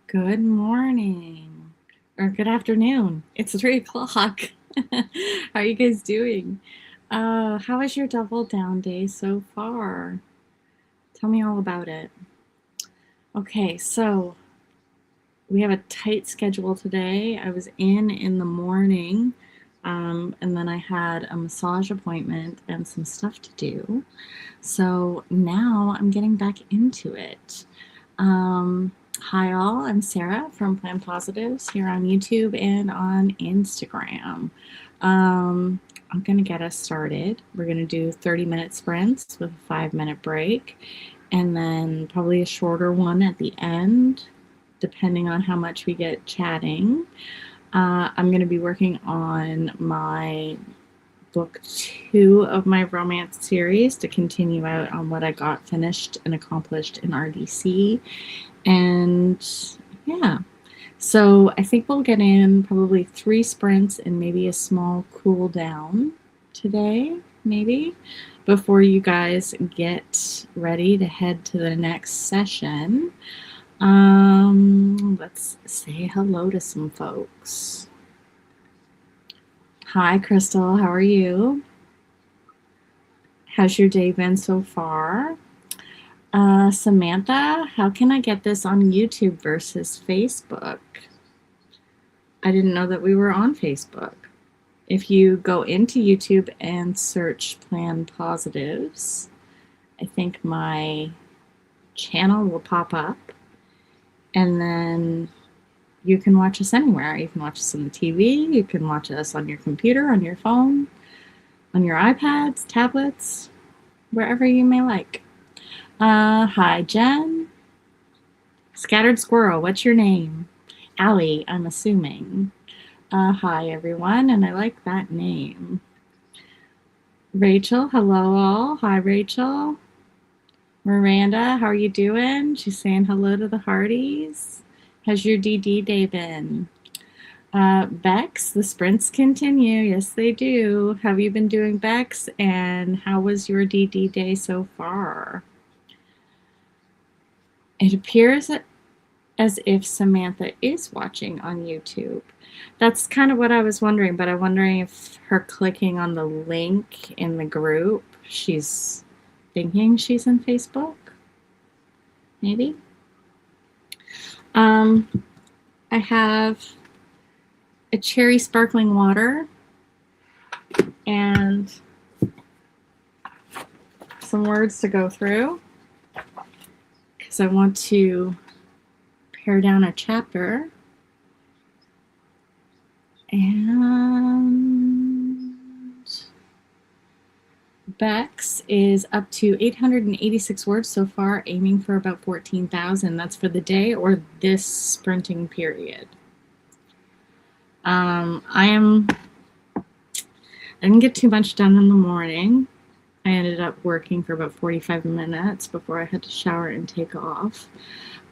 Good morning or good afternoon. It's 3 o'clock. How are you guys doing? How was your double down day so far? Tell me all about it. Okay, so we have a tight schedule today. I was in the morning, and then I had a massage appointment and some stuff to do. So now I'm getting back into it. Hi, all. I'm Sarah from Plan Positives here on YouTube and on Instagram. I'm going to get us started. We're going to do 30-minute sprints with a 5-minute break, and then probably a shorter one at the end, depending on how much we get chatting. I'm going to be working on my book 2 of my romance series to continue out on what I got finished and accomplished in RDC. And yeah, so I think we'll get in probably 3 sprints and maybe a small cool down today, maybe, before you guys get ready to head to the next session. Let's say hello to some folks. Hi, Crystal. How are you? How's your day been so far? Samantha, how can I get this on YouTube versus Facebook? I didn't know that we were on Facebook. If you go into YouTube and search Plan Positives, I think my channel will pop up, and then you can watch us anywhere. You can watch us on the TV, you can watch us on your computer, on your phone, on your iPads, tablets, wherever you may like. Hi, Jen. Scattered Squirrel, what's your name? Allie, I'm assuming. Hi, everyone, and I like that name. Rachel, hello all. Hi, Rachel. Miranda, how are you doing? She's saying hello to the Hardys. How's your DD day been? Bex, the sprints continue. Yes, they do. Have you been doing Bex? And how was your DD day so far? It appears as if Samantha is watching on YouTube. That's kind of what I was wondering, but I'm wondering if her clicking on the link in the group, she's thinking she's in Facebook. Maybe. I have a cherry sparkling water and some words to go through because I want to pare down a chapter. And Bex is up to 886 words so far, aiming for about 14,000. That's for the day or this sprinting period. I didn't get too much done in the morning. I ended up working for about 45 minutes before I had to shower and take off.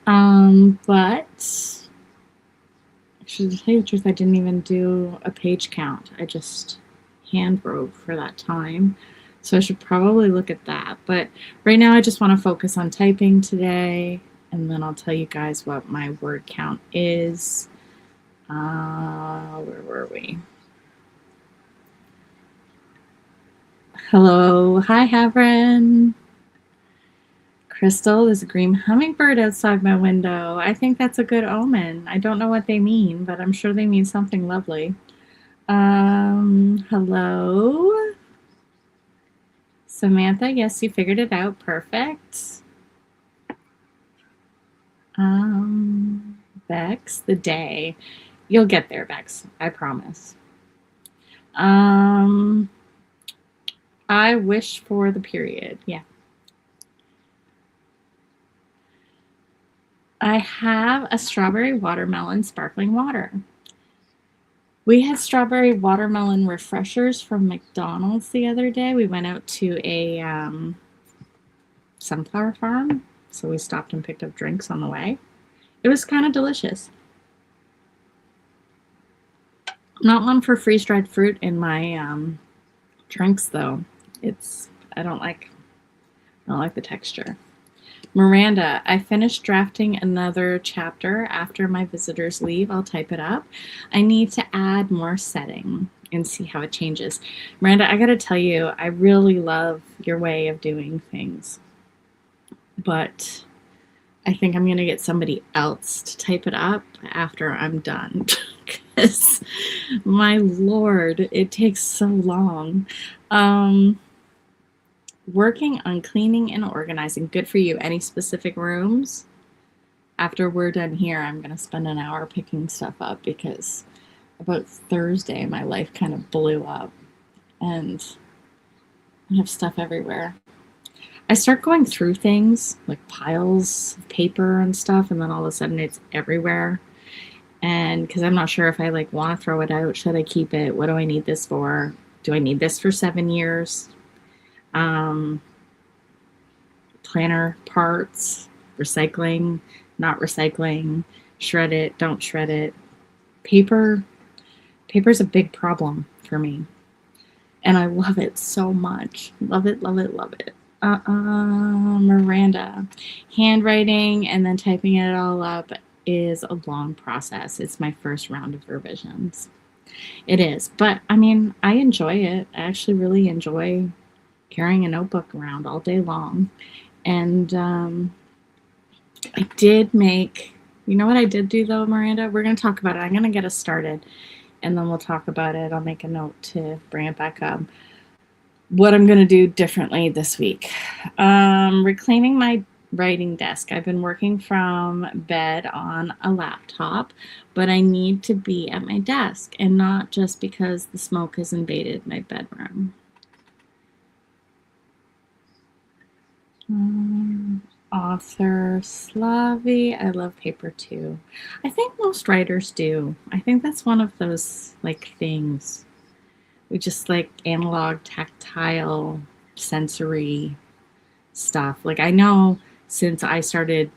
But actually, to tell you the truth, I didn't even do a page count. I just hand wrote for that time. So I should probably look at that. But right now I just want to focus on typing today, and then I'll tell you guys what my word count is. Where were we? Hello. Hi, Havren. Crystal, there's a green hummingbird outside my window. I think that's a good omen. I don't know what they mean, but I'm sure they mean something lovely. Hello. Samantha, yes, you figured it out. Perfect. Bex, the day. You'll get there, Bex. I promise. I wish for the period. Yeah. I have a strawberry watermelon sparkling water. We had strawberry watermelon refreshers from McDonald's the other day. We went out to a sunflower farm, so we stopped and picked up drinks on the way. It was kind of delicious. Not one for freeze-dried fruit in my drinks, though. I don't like the texture. Miranda, I finished drafting another chapter after my visitors leave. I'll type it up. I need to add more setting and see how it changes. Miranda, I got to tell you, I really love your way of doing things, but I think I'm going to get somebody else to type it up after I'm done. Because, my lord, it takes so long. Um, Working on cleaning and organizing. Good for you. Any specific rooms? After we're done here, I'm going to spend an hour picking stuff up because about Thursday, my life kind of blew up and I have stuff everywhere. I start going through things like piles of paper and stuff, and then all of a sudden it's everywhere. And because I'm not sure if I like want to throw it out, should I keep it? What do I need this for? Do I need this for 7 years? Um, Planner parts, recycling, not recycling, shred it, don't shred it. Paper, paper's a big problem for me. And I love it so much. Love it, love it, love it. Miranda. Handwriting and then typing it all up is a long process. It's my first round of revisions. It is. But I mean, I enjoy it. I actually really enjoy carrying a notebook around all day long. And I did make, you know what I did do though, Miranda? We're going to talk about it. I'm going to get us started and then we'll talk about it. I'll make a note to bring it back up. What I'm going to do differently this week. Reclaiming my writing desk. I've been working from bed on a laptop, but I need to be at my desk and not just because the smoke has invaded my bedroom. Author Slavi. I love paper too. I think most writers do. I think that's one of those like things. We just like analog, tactile, sensory stuff. Like I know since I started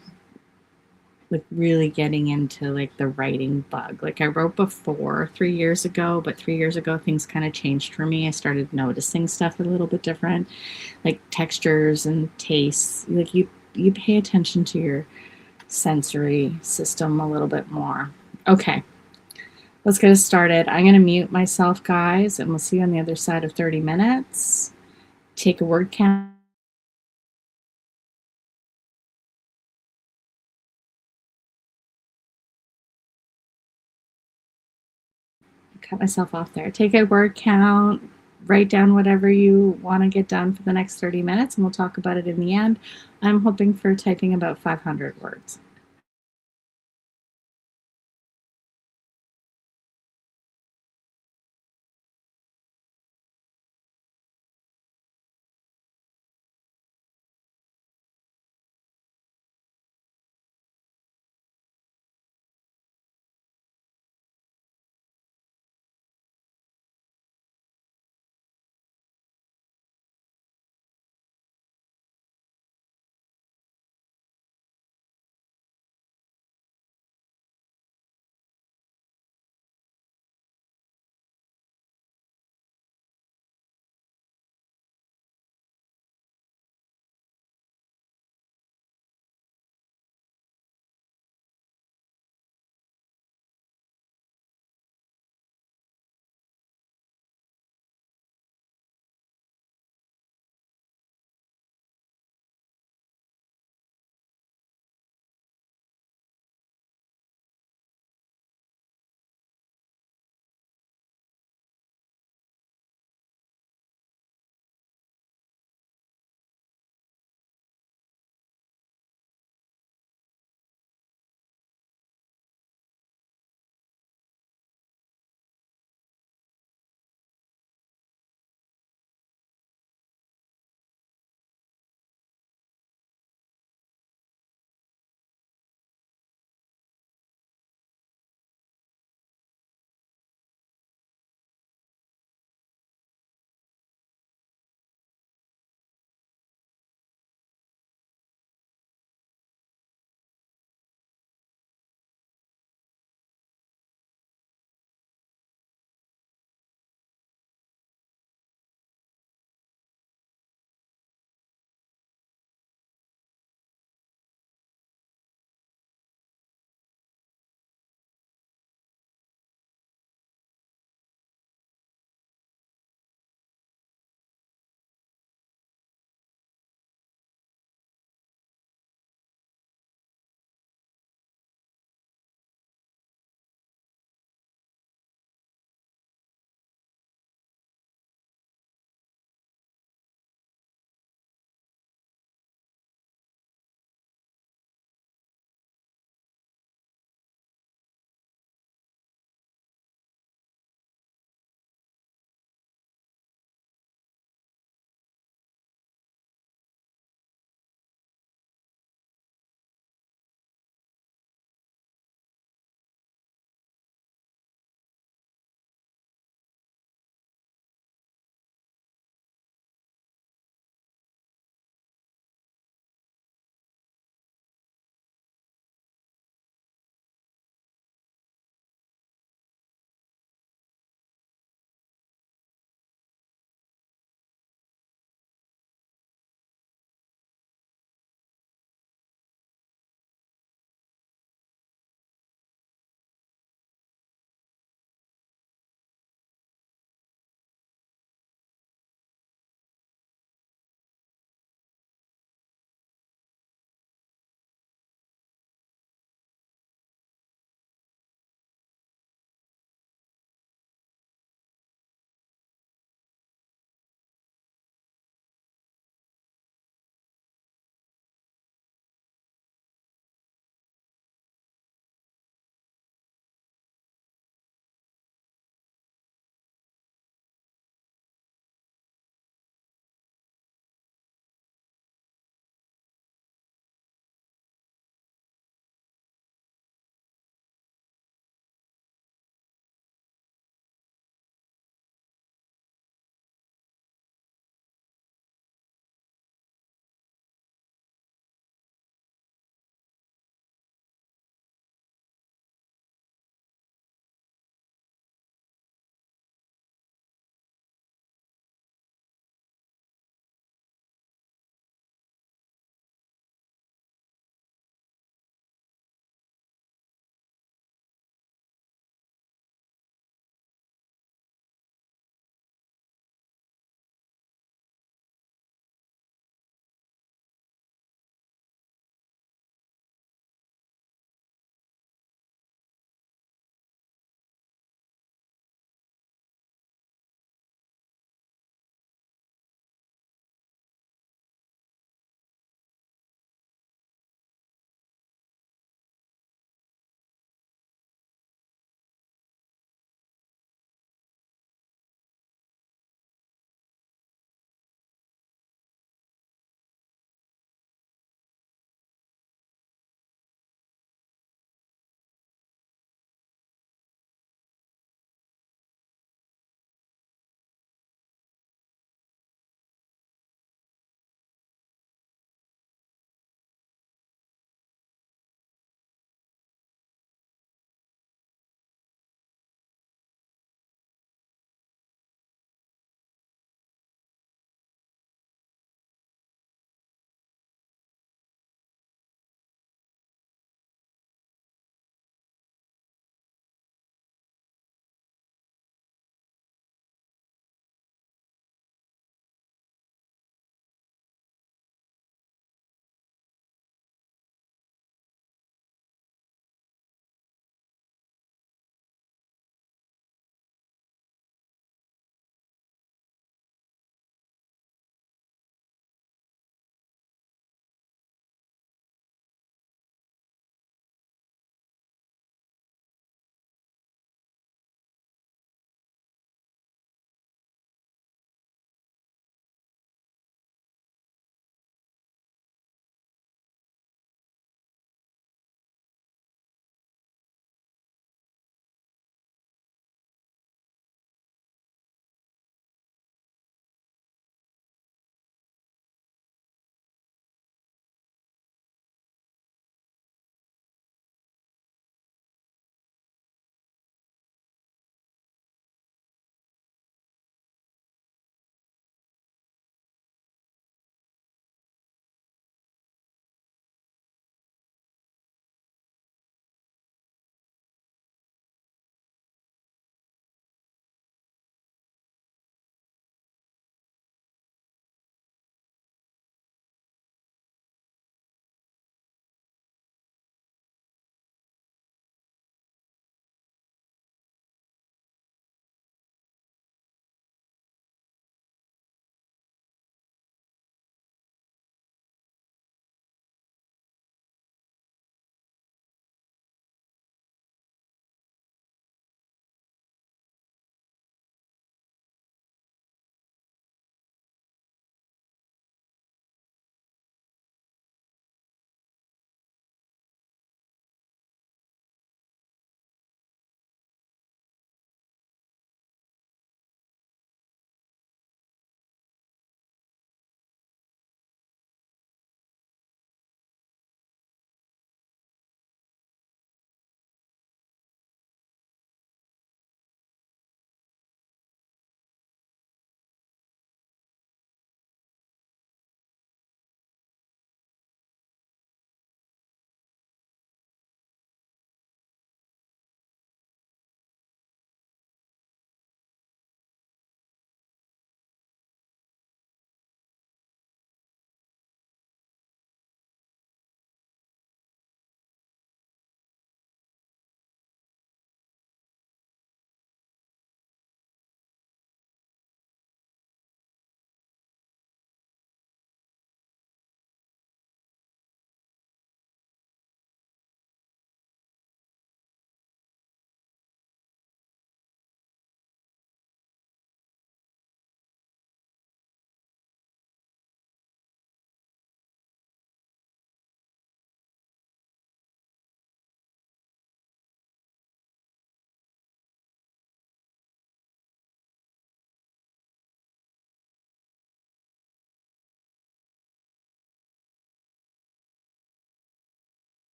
like really getting into like the writing bug. Like I wrote before 3 years ago, but 3 years ago things kind of changed for me. I started noticing stuff a little bit different, like textures and tastes. Like you pay attention to your sensory system a little bit more. Okay, let's get us started. I'm going to mute myself, guys, and we'll see you on the other side of 30 minutes. Take a word count. Cut myself off there. Take a word count, write down whatever you want to get done for the next 30 minutes, and we'll talk about it in the end. I'm hoping for typing about 500 words.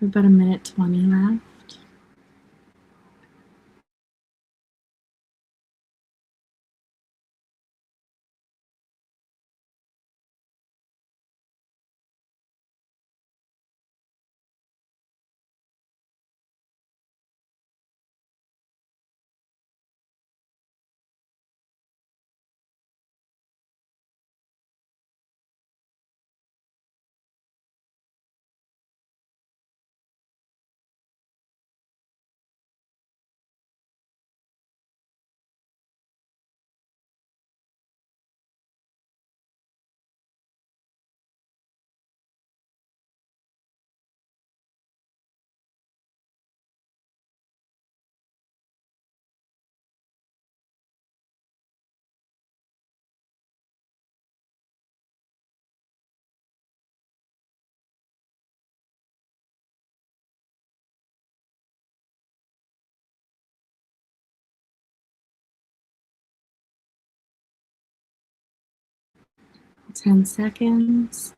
About a minute 20 left. Ten seconds.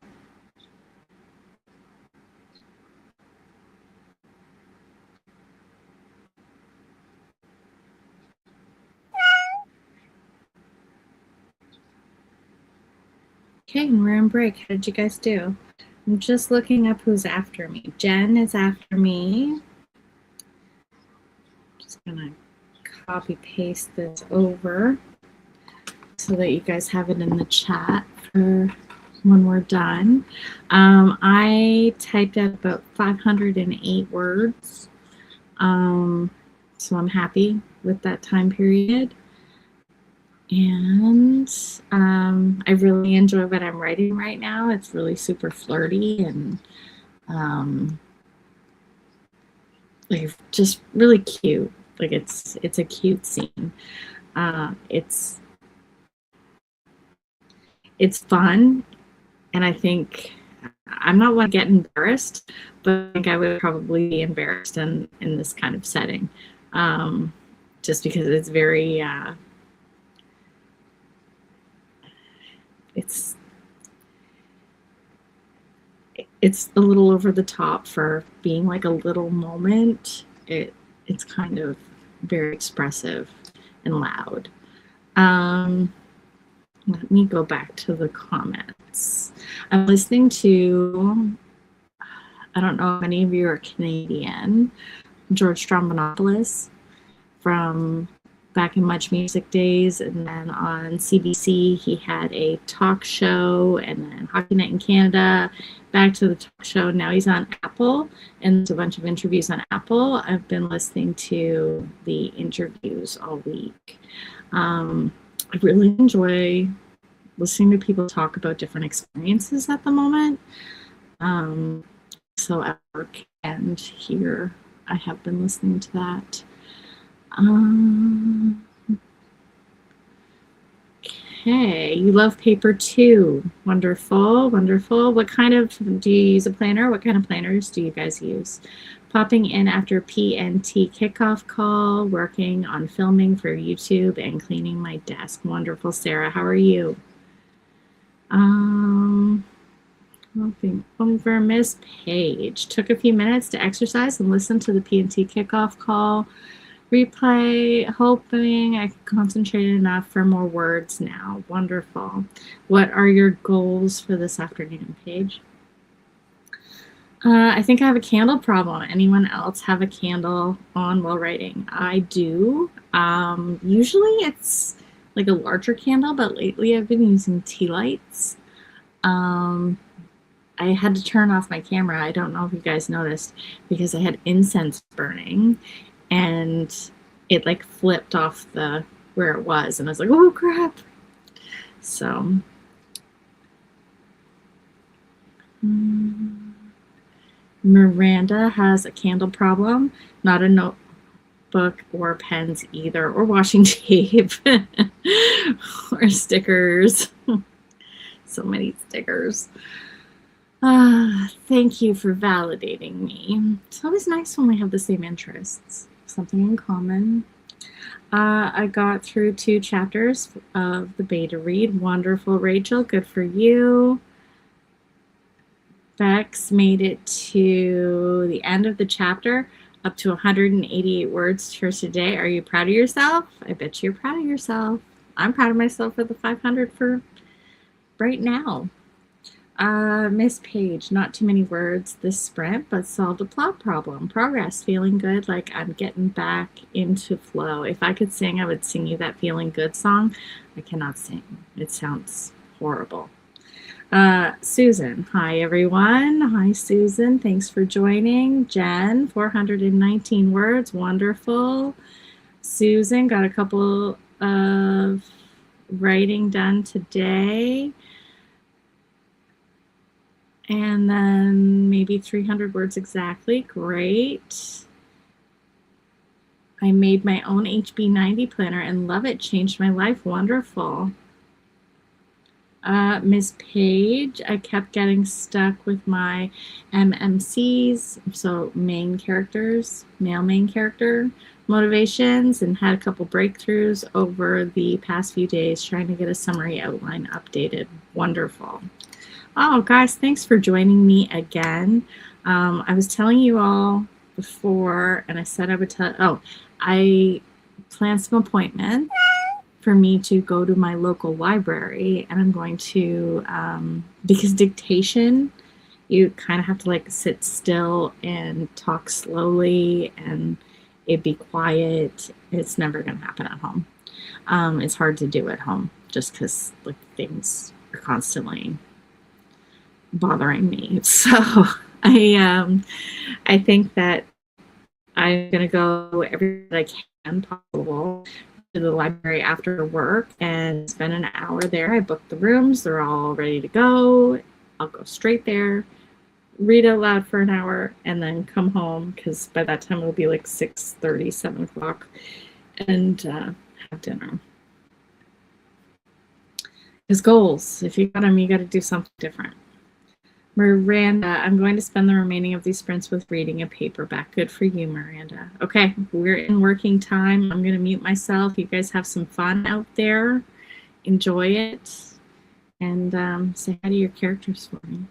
Okay, and we're in break. How did you guys do? I'm just looking up who's after me. Jen is after me. Just gonna copy paste this over so that you guys have it in the chat for when we're done. I typed out about 508 words, so I'm happy with that time period. And I really enjoy what I'm writing right now. It's really super flirty and like just really cute. Like it's a cute scene. It's fun, and I think I'm not one to get embarrassed, but I think I would probably be embarrassed in this kind of setting, just because it's very it's a little over the top for being like a little moment. It's kind of very expressive and loud. Let me go back to the comments. I'm listening to, I don't know if any of you are Canadian, George Stroumboulopoulos from back in Much Music days, and then on CBC he had a talk show, and then Hockey Night in Canada, back to the talk show. Now he's on Apple, and there's a bunch of interviews on Apple. I've been listening to the interviews all week. I really enjoy listening to people talk about different experiences at the moment. So at work and here, I have been listening to that. Okay, you love paper too. Wonderful, wonderful. What kind of, do you use a planner? What kind of planners do you guys use? Popping in after PNT kickoff call, working on filming for YouTube and cleaning my desk. Wonderful, Sarah. How are you? Over Miss Page. Took a few minutes to exercise and listen to the PNT kickoff call. Replay, hoping I can concentrate enough for more words now. Wonderful. What are your goals for this afternoon, Paige? I think I have a candle problem. Anyone else have a candle on while writing? I do. Usually it's like a larger candle, but lately I've been using tea lights. I had to turn off my camera. I don't know if you guys noticed, because I had incense burning and it like flipped off the where it was, and I was like, oh crap. So Miranda has a candle problem, not a notebook or pens either, or washing tape or stickers. So many stickers. Thank you for validating me. It's always nice when we have the same interests, something in common. I got through 2 chapters of the beta read. Wonderful, Rachel. Good for you. Bex made it to the end of the chapter, up to 188 words for today. Are you proud of yourself? I bet you're proud of yourself. I'm proud of myself for the 500 for right now. Miss Page, not too many words this sprint, but solved a plot problem. Progress, feeling good, like I'm getting back into flow. If I could sing, I would sing you that feeling good song. I cannot sing. It sounds horrible. Susan, hi everyone. Hi Susan, thanks for joining. Jen, 419 words, wonderful. Susan got a couple of writing done today. And then maybe 300 words exactly. Great. I made my own HB90 planner and love it. Changed my life. Wonderful. Miss Page, I kept getting stuck with my MMCs, so main characters, male main character motivations, and had a couple breakthroughs over the past few days trying to get a summary outline updated. Wonderful. Oh, guys, thanks for joining me again. I was telling you all before, and I said I would tell. Oh, I planned some appointments for me to go to my local library, and I'm going to, because dictation, you kind of have to like sit still and talk slowly and it be quiet. It's never going to happen at home. It's hard to do at home just because like things are constantly bothering me. So I think that I'm gonna go every day I can possible to the library after work and spend an hour there. I booked the rooms, they're all ready to go. I'll go straight there, read out loud for an hour, and then come home because by that time it'll be like 6:30, 7 o'clock, and have dinner. Because goals, if you got them, you got to do something different. Miranda, I'm going to spend the remaining of these sprints with reading a paperback. Good for you, Miranda. Okay, we're in working time. I'm going to mute myself. You guys have some fun out there. Enjoy it. And say hi to your characters for me.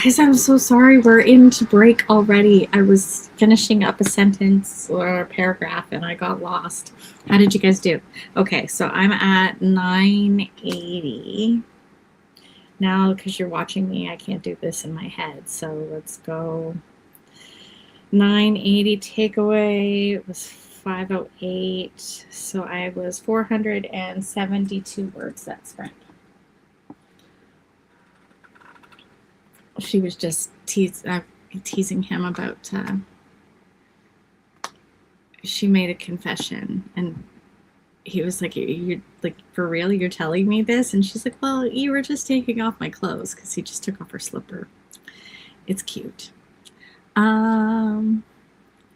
Guys, I'm so sorry. We're into break already. I was finishing up a sentence or a paragraph and I got lost. How did you guys do? Okay, so I'm at 980. Now, because you're watching me, I can't do this in my head. So let's go. 980 takeaway was 508. So I was 472 words that sprint. She was just teasing him about she made a confession and he was like, you're like, for real, you're telling me this? And she's like, well, you were just taking off my clothes, because he just took off her slipper. It's cute.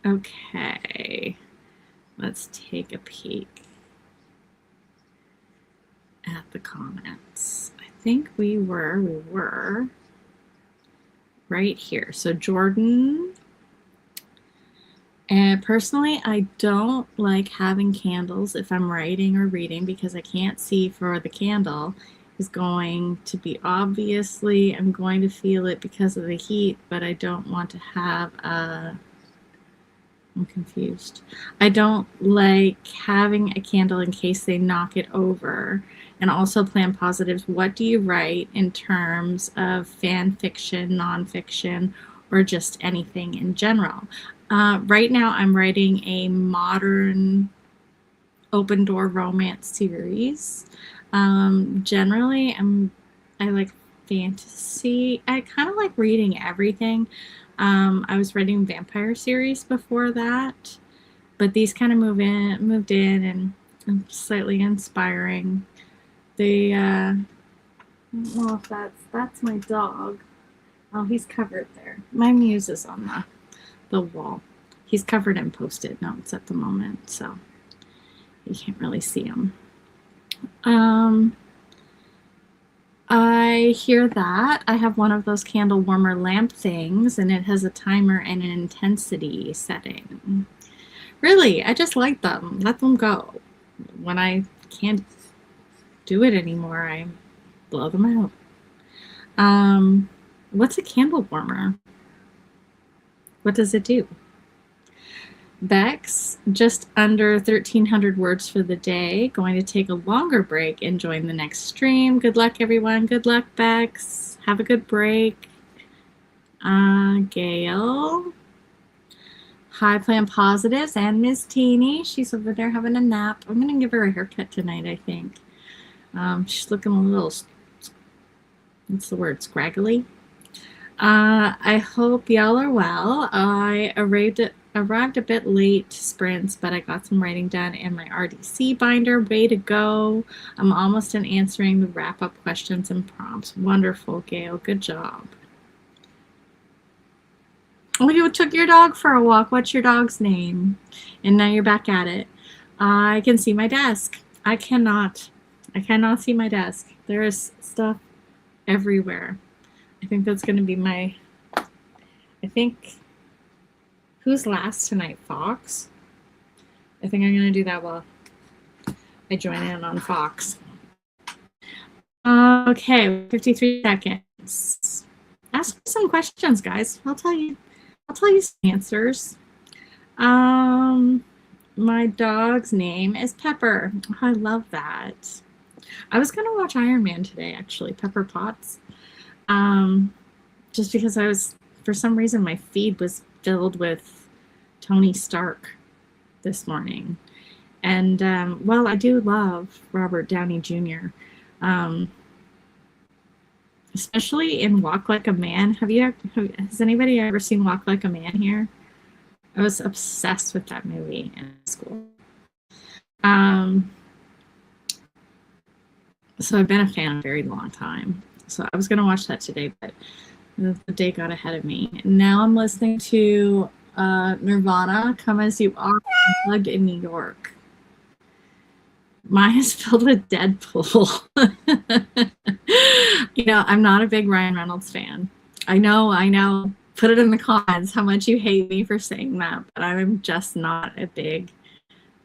Okay, let's take a peek at the comments. I think we were right here. So Jordan, and personally, I don't like having candles if I'm writing or reading because I can't see for the candle is going to be obviously, I'm going to feel it because of the heat, but I don't want to have a, I'm confused. I don't like having a candle in case they knock it over. And also plan positives. What do you write in terms of fan fiction, nonfiction, or just anything in general? Right now, I'm writing a modern open door romance series. Generally, I like fantasy. I kind of like reading everything. I was writing vampire series before that, but these kind of moved in and slightly inspiring. They, well, that's my dog. Oh, he's covered there. My muse is on the wall. He's covered in Post-it notes at the moment, so you can't really see him. I hear that. I have one of those candle warmer lamp things, and it has a timer and an intensity setting. Really, I just like them. Let them go. When I can't do it anymore, I blow them out. What's a candle warmer? What does it do? Bex, just under 1,300 words for the day. Going to take a longer break and join the next stream. Good luck, everyone. Good luck, Bex. Have a good break. Gail. Hi, Plan Positives, and Miss Teeny. She's over there having a nap. I'm going to give her a haircut tonight, I think. She's looking a little, what's the word, scraggly. I hope y'all are well. I arrived a bit late to sprints, but I got some writing done in my RDC binder. Way to go. I'm almost done answering the wrap-up questions and prompts. Wonderful, Gail. Good job. Oh, you took your dog for a walk. What's your dog's name? And now you're back at it. I can see my desk. I cannot see my desk. There is stuff everywhere. I think that's going to be my, who's last tonight? Fox? I think I'm going to do that while I join in on Fox. Okay, 53 seconds. Ask me some questions, guys. I'll tell you some answers. My dog's name is Pepper. Oh, I love that. I was going to watch Iron Man today, actually, Pepper Potts. Just because for some reason, my feed was filled with Tony Stark this morning. And, well, I do love Robert Downey Jr., especially in Walk Like a Man. Has anybody ever seen Walk Like a Man here? I was obsessed with that movie in school. So I've been a fan a very long time. So I was going to watch that today, but the day got ahead of me. And now I'm listening to Nirvana, Come As You Are, Unplugged in New York. Mine is filled with Deadpool. I'm not a big Ryan Reynolds fan. I know. Put it in the comments how much you hate me for saying that, but I'm just not a big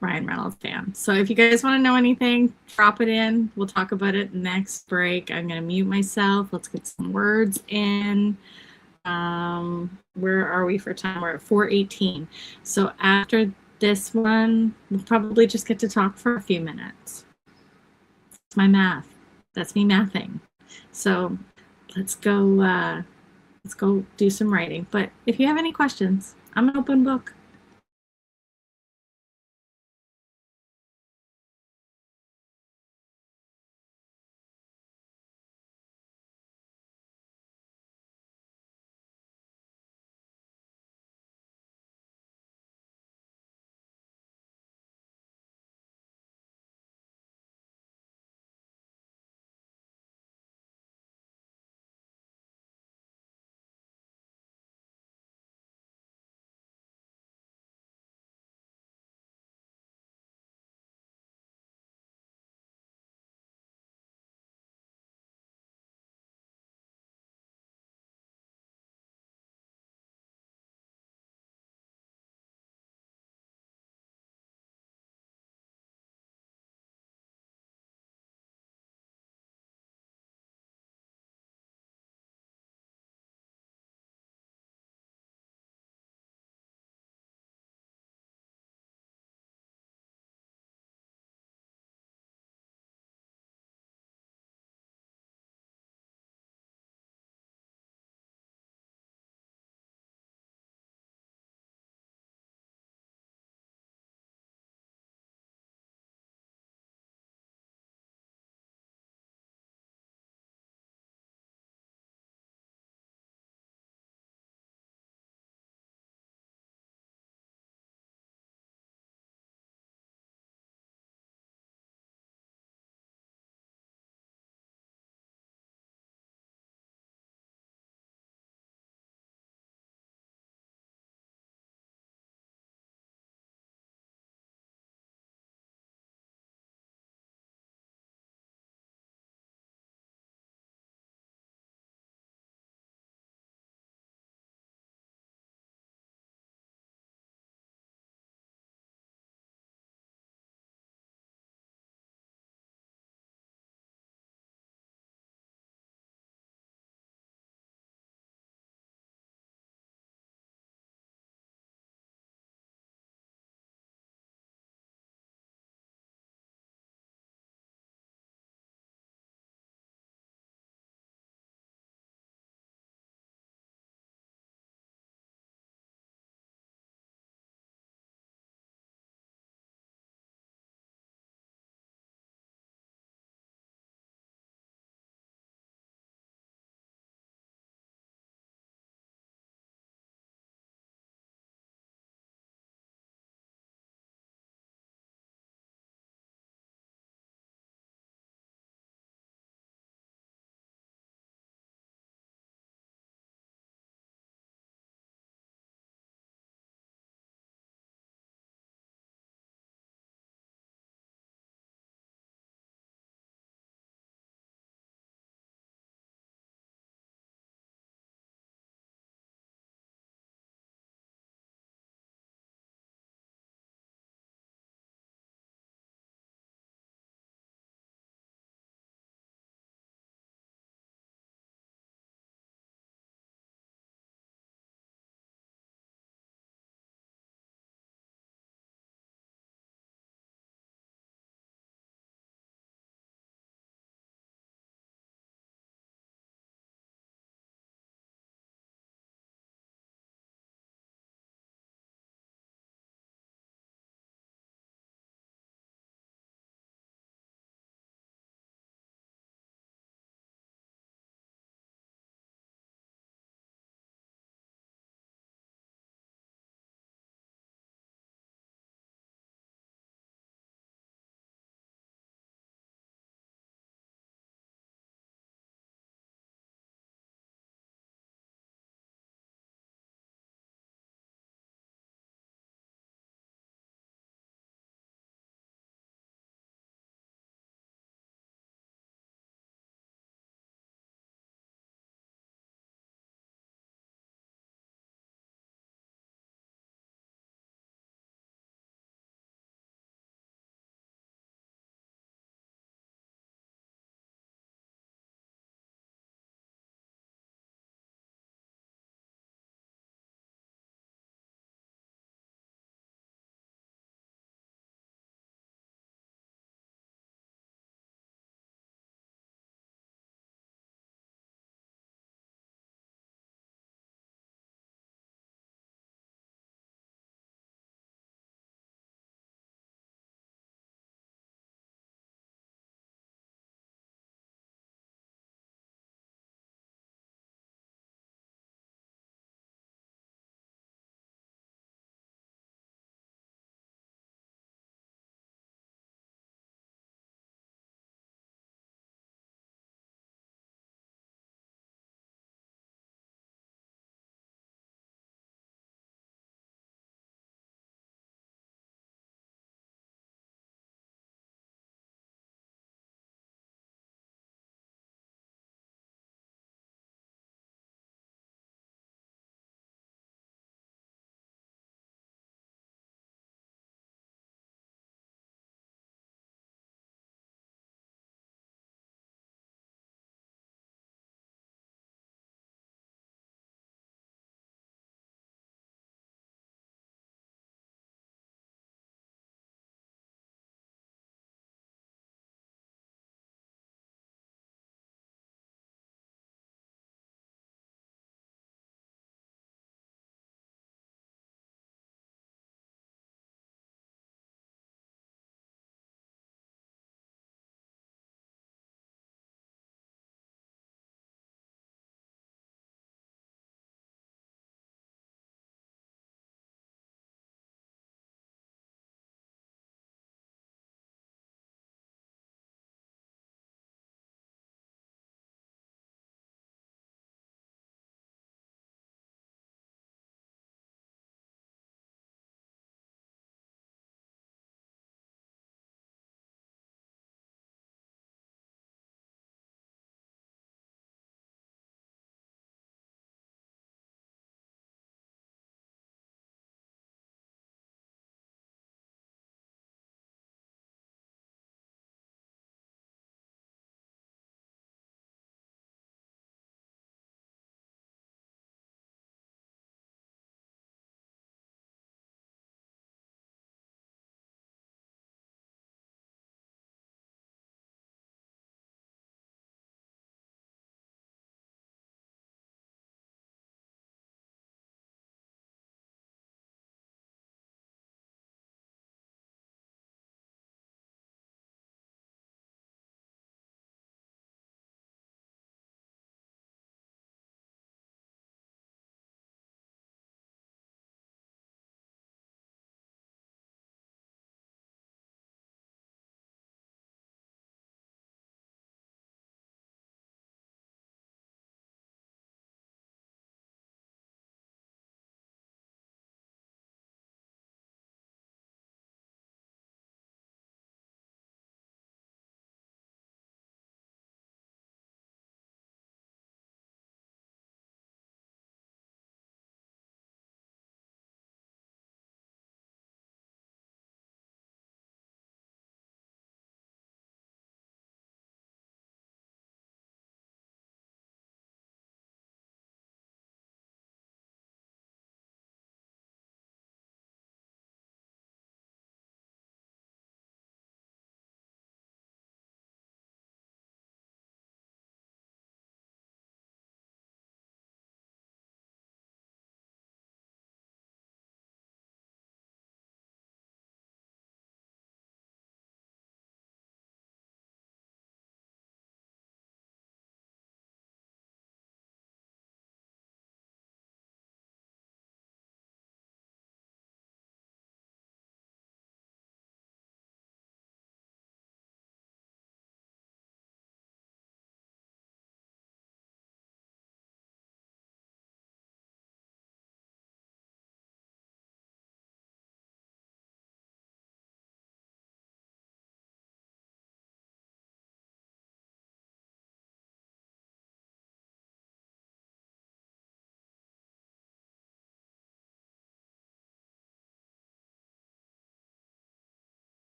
Ryan Reynolds fan. So if you guys want to know anything, drop it in. We'll talk about it next break. I'm going to mute myself. Let's get some words in. Where are we for time? We're at 4:18. So after this one, we'll probably just get to talk for a few minutes. It's my math. That's me mathing. So let's go do some writing. But if you have any questions, I'm an open book.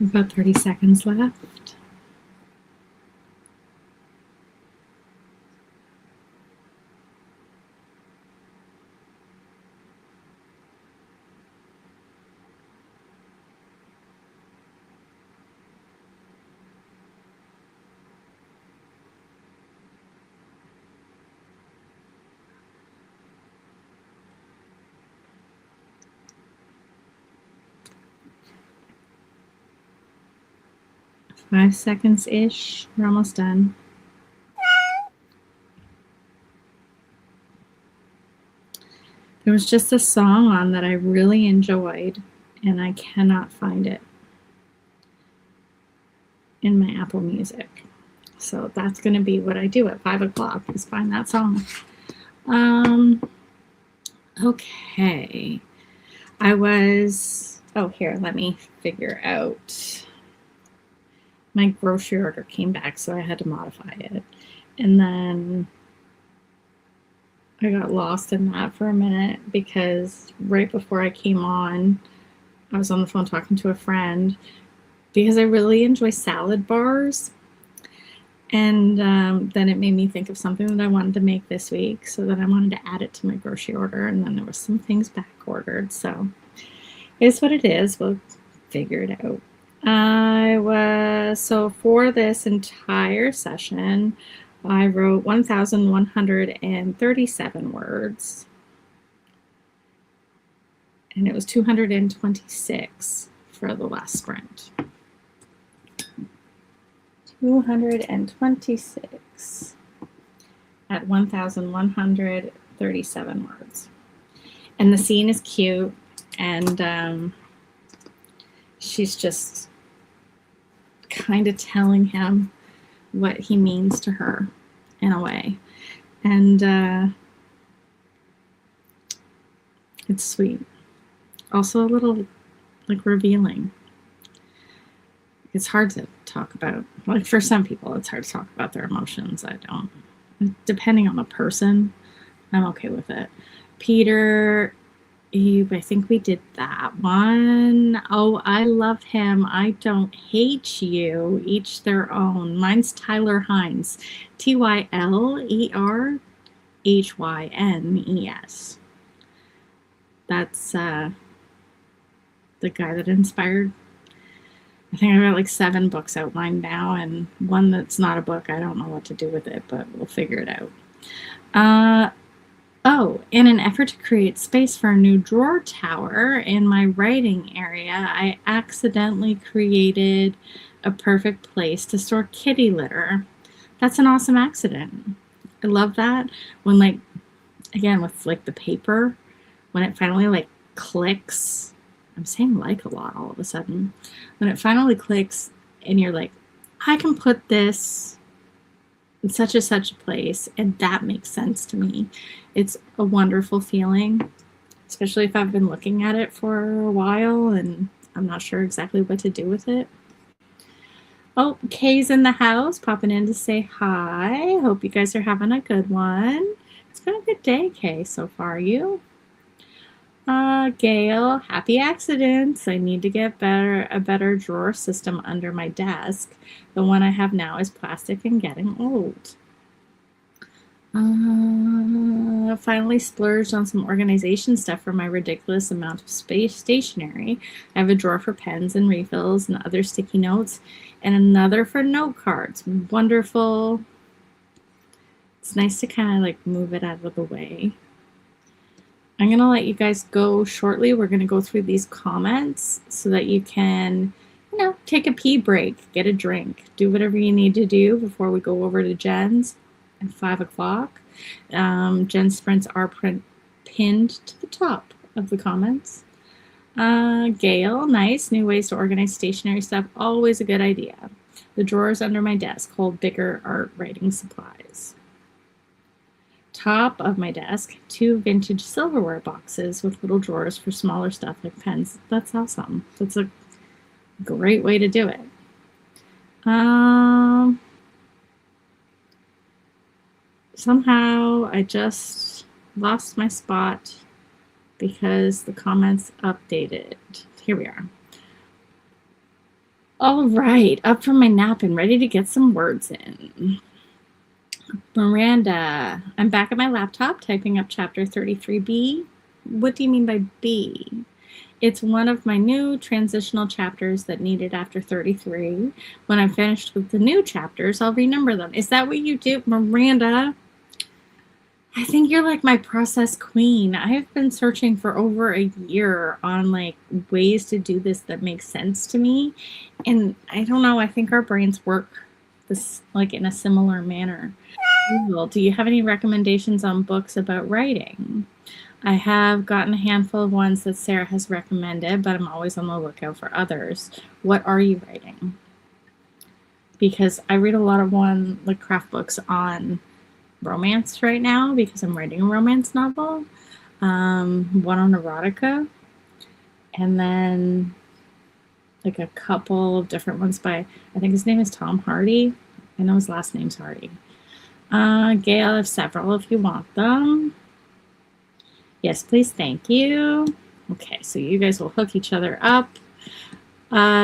About 30 seconds left. Five seconds-ish. We're almost done. There was just a song on that I really enjoyed, and I cannot find it in my Apple Music. So that's going to be what I do at 5 o'clock, is find that song. Okay. Here, let me figure out. My grocery order came back, so I had to modify it. And then I got lost in that for a minute because right before I came on, I was on the phone talking to a friend because I really enjoy salad bars. And then it made me think of something that I wanted to make this week, so then I wanted to add it to my grocery order, and then there were some things back ordered. So it's what it is. We'll figure it out. So for this entire session, I wrote 1,137 words, and it was 226 for the last sprint. 226 at 1,137 words. And the scene is cute, and she's just kind of telling him what he means to her in a way. And it's sweet. Also a little like revealing. It's hard to talk about. Like for some people, it's hard to talk about their emotions. I don't. Depending on the person, I'm okay with it. Peter, I think we did that one. Oh, I love him. I don't hate you. Each their own. Mine's Tyler Hines. TYLERHYNES. That's the guy that inspired. I think I've got like 7 books outlined now, and one that's not a book. I don't know what to do with it, but we'll figure it out. In an effort to create space for a new drawer tower in my writing area, I accidentally created a perfect place to store kitty litter. That's an awesome accident. I love that when, like, again, with like the paper, when it finally like clicks. I'm saying like a lot all of a sudden. When it finally clicks and you're like, I can put this in such a place, and that makes sense to me. It's a wonderful feeling, especially if I've been looking at it for a while and I'm not sure exactly what to do with it. Oh, Kay's in the house, popping in to say hi. Hope you guys are having a good one. It's been a good day, Kay, so far. You? Gail, happy accidents. I need to get a better drawer system under my desk. The one I have now is plastic and getting old. Finally splurged on some organization stuff for my ridiculous amount of stationery. I have a drawer for pens and refills and other sticky notes, and another for note cards. Wonderful. It's nice to kind of like move it out of the way. I'm going to let you guys go shortly. We're going to go through these comments so that you can, take a pee break, get a drink, do whatever you need to do before we go over to Jen's at 5 o'clock. Jen's sprints are pinned to the top of the comments. Gail, nice. New ways to organize stationery stuff. Always a good idea. The drawers under my desk hold bigger art writing supplies. Top of my desk, 2 vintage silverware boxes with little drawers for smaller stuff like pens. That's awesome. That's a great way to do it. Somehow I just lost my spot because the comments updated. Here we are. All right, up from my nap and ready to get some words in. Miranda, I'm back at my laptop typing up chapter 33B. What do you mean by B? It's one of my new transitional chapters that needed after 33. When I'm finished with the new chapters, I'll renumber them. Is that what you do, Miranda? I think you're like my process queen. I have been searching for over a year on like ways to do this that make sense to me. And I don't know, I think our brains work this like in a similar manner. Google, do you have any recommendations on books about writing? I have gotten a handful of ones that Sarah has recommended, but I'm always on the lookout for others. What are you writing? Because I read a lot of like craft books on romance right now because I'm writing a romance novel, one on erotica, and then like a couple of different ones by, I think his name is Tom Hardy. I know his last name's Hardy. Gail, I have several if you want them. Yes, please, thank you. Okay, so you guys will hook each other up.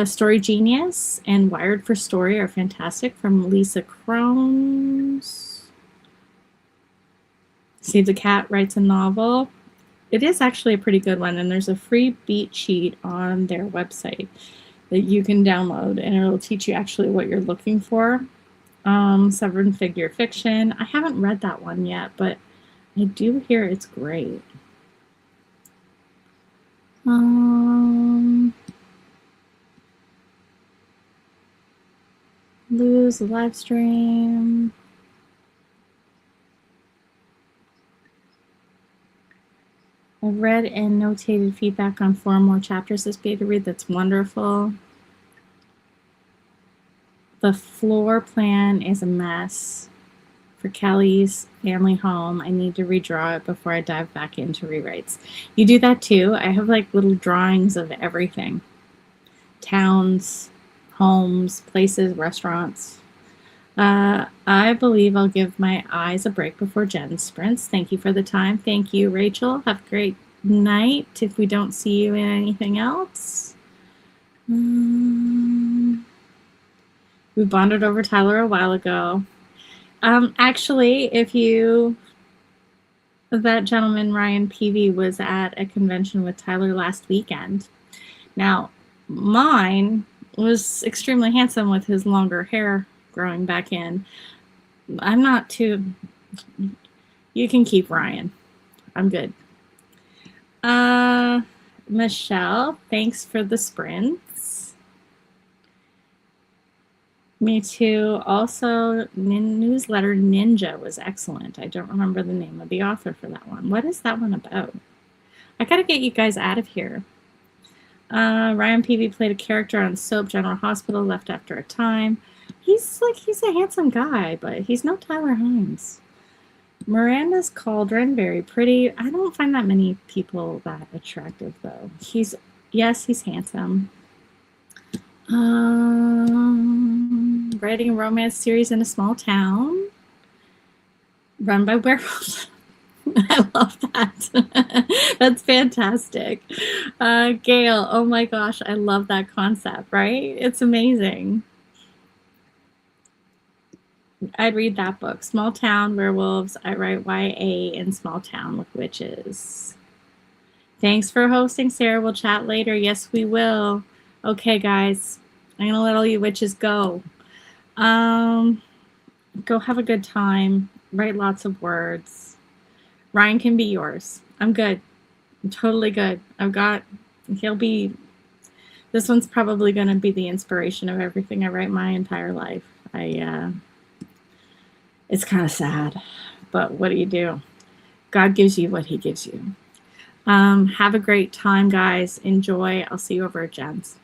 Story Genius and Wired for Story are fantastic from Lisa Crones. Save the Cat writes a novel. It is actually a pretty good one, and there's a free beat sheet on their website that you can download, and it'll teach you actually what you're looking for. Seven Figure Fiction. I haven't read that one yet, but I do hear it's great. Lose the live stream. I've read and notated feedback on 4 more chapters this beta read. That's wonderful. The floor plan is a mess for Kelly's family home. I need to redraw it before I dive back into rewrites. You do that too? I have like little drawings of everything. Towns, homes, places, restaurants. I believe I'll give my eyes a break before Jen sprints. Thank you for the time. Thank you, Rachel. Have a great night if we don't see you in anything else. We bonded over Tyler a while ago. Actually, that gentleman, Ryan Peavy, was at a convention with Tyler last weekend. Now, mine was extremely handsome with his longer hair growing back in. I'm not too... You can keep Ryan. I'm good. Michelle, thanks for the sprints. Me too. Also, Newsletter Ninja was excellent. I don't remember the name of the author for that one. What is that one about? I gotta get you guys out of here. Ryan Peavy played a character on Soap General Hospital, left after a time. He's a handsome guy, but he's no Tyler Hynes. Miranda's Cauldron, very pretty. I don't find that many people that attractive, though. He's handsome. Writing a romance series in a small town, run by werewolves. I love that. That's fantastic. Gail, oh my gosh, I love that concept, right? It's amazing. I'd read that book. Small Town Werewolves. I write YA in small town with witches. Thanks for hosting, Sarah. We'll chat later. Yes, we will. Okay, guys. I'm going to let all you witches go. Go have a good time. Write lots of words. Ryan can be yours. I'm good. I'm totally good. This one's probably going to be the inspiration of everything I write my entire life. It's kind of sad, but what do you do? God gives you what he gives you. Have a great time, guys. Enjoy. I'll see you over at Jen's.